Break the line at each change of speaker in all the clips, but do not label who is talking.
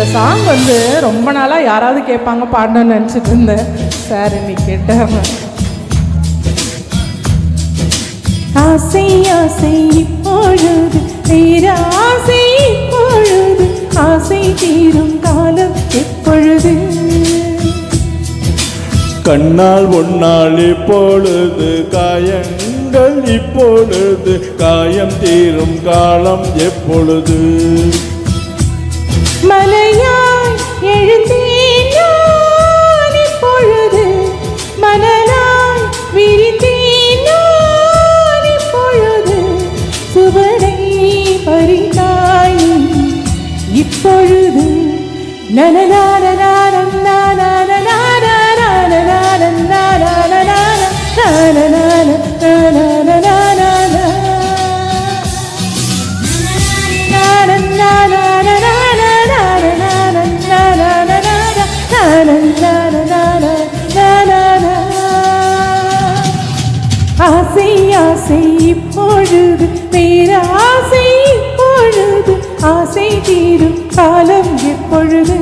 இந்த சாங் வந்து ரொம்ப நாளாக யாராவது கேட்பாங்க பாடணும்னு நினச்சிட்டு இருந்தேன். சார் இன்னைக்கு கேட்டாங்க. ஆசை ஆசை இப்பொழுது பேராசை இப்பொழுது ஆசை தீரும் காலம் எப்பொழுது
கண்ணால் ஒன்னால் இப்பொழுது காயங்கள் இப்பொழுது காயம் தீரும் காலம் எப்பொழுது
மலையாய் எழுந்தேன் நான் இப்பொழுது மணலாய் விரிந்தேன் நான் இப்பொழுது சுவடை பறித்தாய் இப்பொழுது ஆசை ஆசை இப்பொழுது பேராசை இப்பொழுது ஆசை தீரும் காலம் எப்பொழுது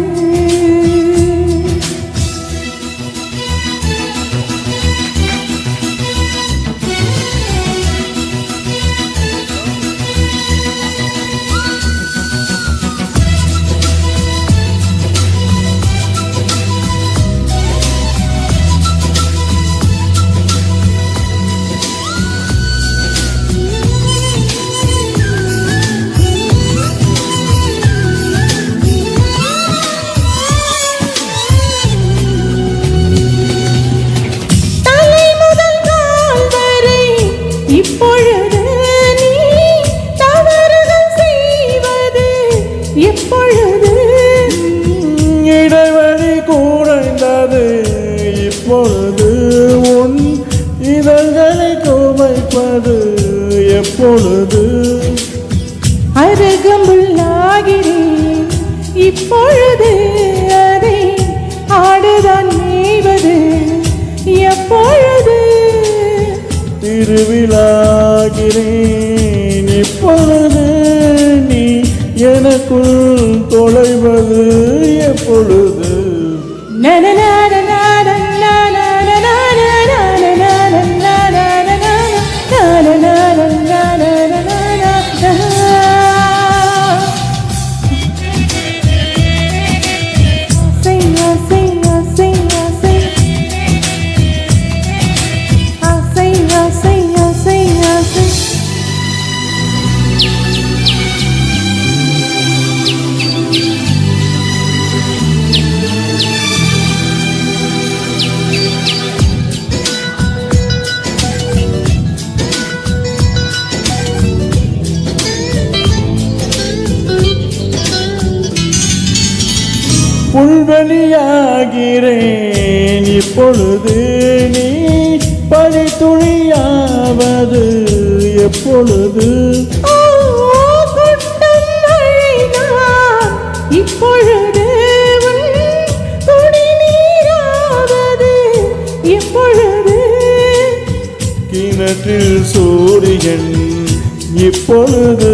இப்பொழுது நீ தவறுகள் செய்வது எப்பொழுது
இடைவெளி குறைந்தது இப்பொழுது உன் இதழ்களை குவைப்பது எப்பொழுது
அருகமுள்ளாகிறேன் இப்பொழுது அதை ஆடுதான் மேய்வது எப்பொழுது
திருவிழாகிறேன் இப்பொழுது நீ எனக்குள் தொலைவது எப்பொழுது புல்வெளியாகிறேன் இப்பொழுது நீ பனித்துளியாவது எப்பொழுது
இப்பொழுது துணி நீராவது எப்பொழுது
கிணற்றில் சூரியன் இப்பொழுது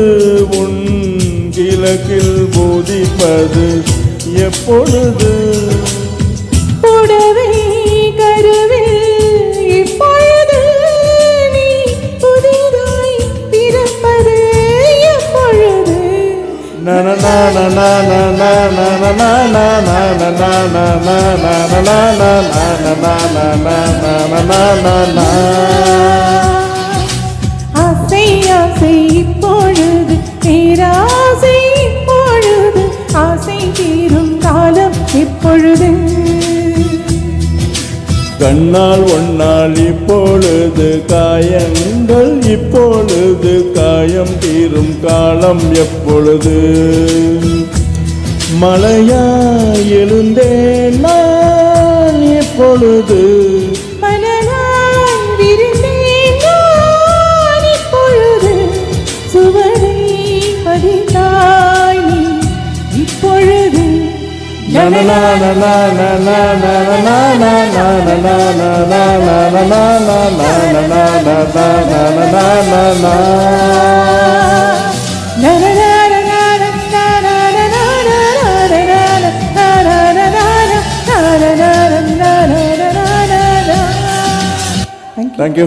உன் கிழக்கில் போதிப்பது எப்பொழுது
புடவை கருவில் இப்பொழுது நீ புதிதாய் பிறப்பது எப்பொழுது ஆசை ஆசை இப்பொழுது பேராசை இப்பொழுது ஆசை தீரும் காலம் எப்பொழுது
கண்ணால் ஒன்னால் இப்பொழுது காயங்கள் இப்பொழுது காயம் தீரும் காலம் எப்பொழுது மலையாய் எழுந்தேன் நான் இப்பொழுது
மணலாய் விரிந்தேன் நான் இப்பொழுது சுவடை பதித்தாய் நீ இப்பொழுது na na na na na na na na na na na na
thank you